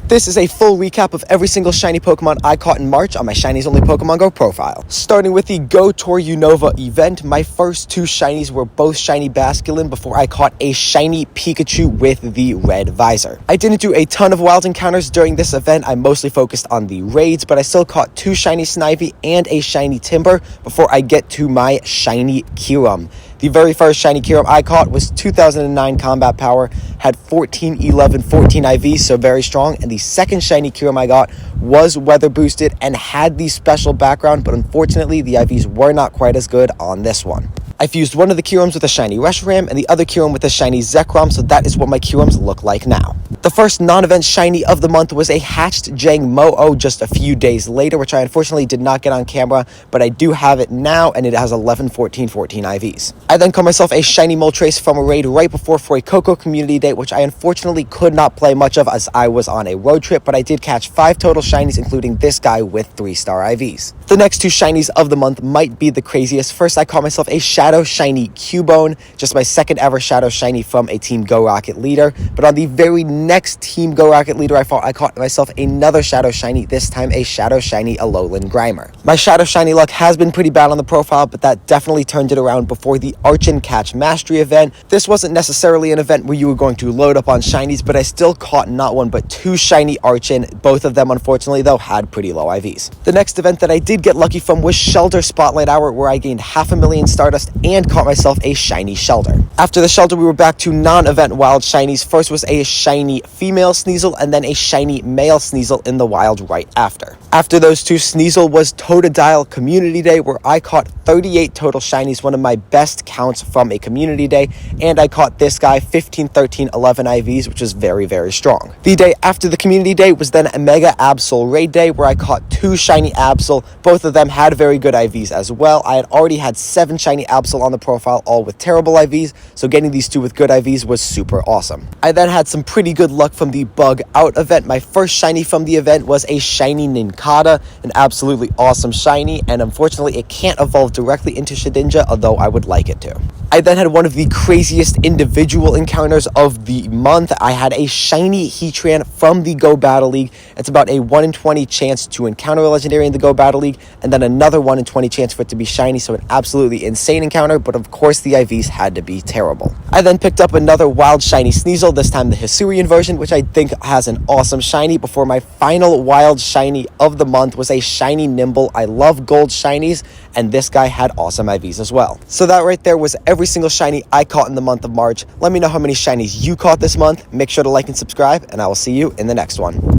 This is a full recap of every single shiny Pokemon I caught in March on my Shinies Only Pokemon Go profile. Starting with the Go Tour Unova event, my first two shinies were both shiny Basculin before I caught a shiny Pikachu with the red visor. I didn't do a ton of wild encounters during this event. I mostly focused on the raids, but I still caught two shiny Snivy and a shiny Timber before I get to my shiny Kyurem. The very first shiny Kyurem I caught was 2009 combat power, had 14, 11, 14 IVs, so very strong. And the second shiny Kyurem I got was weather boosted and had the special background, but unfortunately the IVs were not quite as good on this one. I fused one of the Kyurems with a shiny Reshiram and the other Kyurem with a shiny Zekrom, so that is what my Kyurems look like now. The first non-event shiny of the month was a hatched Jang Mo-O just a few days later, which I unfortunately did not get on camera, but I do have it now, and it has 11, 14, 14 IVs. I then caught myself a shiny Moltres from a raid right before for a Coco Community Day, which I unfortunately could not play much of as I was on a road trip, but I did catch 5 total shinies, including this guy with 3-star IVs. The next two shinies of the month might be the craziest. First, I caught myself a Shadow Shiny Cubone, just my second ever Shadow Shiny from a Team Go Rocket leader, but on the very next Team Go Rocket leader I caught myself another Shadow Shiny, this time a Shadow Shiny Alolan Grimer. My Shadow Shiny luck has been pretty bad on the profile, but that definitely turned it around before the Archon Catch Mastery event. This wasn't necessarily an event where you were going to load up on shinies, but I still caught not one but two shiny Archon. Both of them, unfortunately, though, had pretty low IVs. The next event that I did get lucky from was Shelter Spotlight Hour, where I gained 500,000 Stardust and caught myself a shiny Shelter. After the Shelter, we were back to non-event wild shinies. First was a shiny female Sneasel and then a shiny male Sneasel in the wild right after. After those two, Sneasel was Totodile Community Day, where I caught 38 total shinies, one of my best counts from a community day, and I caught this guy 15, 13, 11 IVs, which was very, very strong. The day after the community day was then a Mega Absol Raid Day, where I caught two shiny Absol. Both of them had very good IVs as well. I had already had 7 shiny Absol on the profile, all with terrible IVs, so getting these two with good IVs was super awesome. I then had some pretty good luck from the Bug Out event. My first shiny from the event was a shiny Nincada, an absolutely awesome shiny, and unfortunately it can't evolve directly into Shedinja, although I would like it to. I then had one of the craziest individual encounters of the month. I had a shiny Heatran from the Go Battle League. It's about a 1 in 20 chance to encounter a legendary in the Go Battle League, and then another 1 in 20 chance for it to be shiny, so an absolutely insane encounter, but of course the IVs had to be terrible. I then picked up another wild shiny Sneasel, this time the Hisuian version, which I think has an awesome shiny, before my final wild shiny of the month was a shiny Nimble. I love gold shinies, and this guy had awesome IVs as well. So that right there was every single shiny I caught in the month of March. Let me know how many shinies you caught this month. Make sure to like and subscribe, and I will see you in the next one.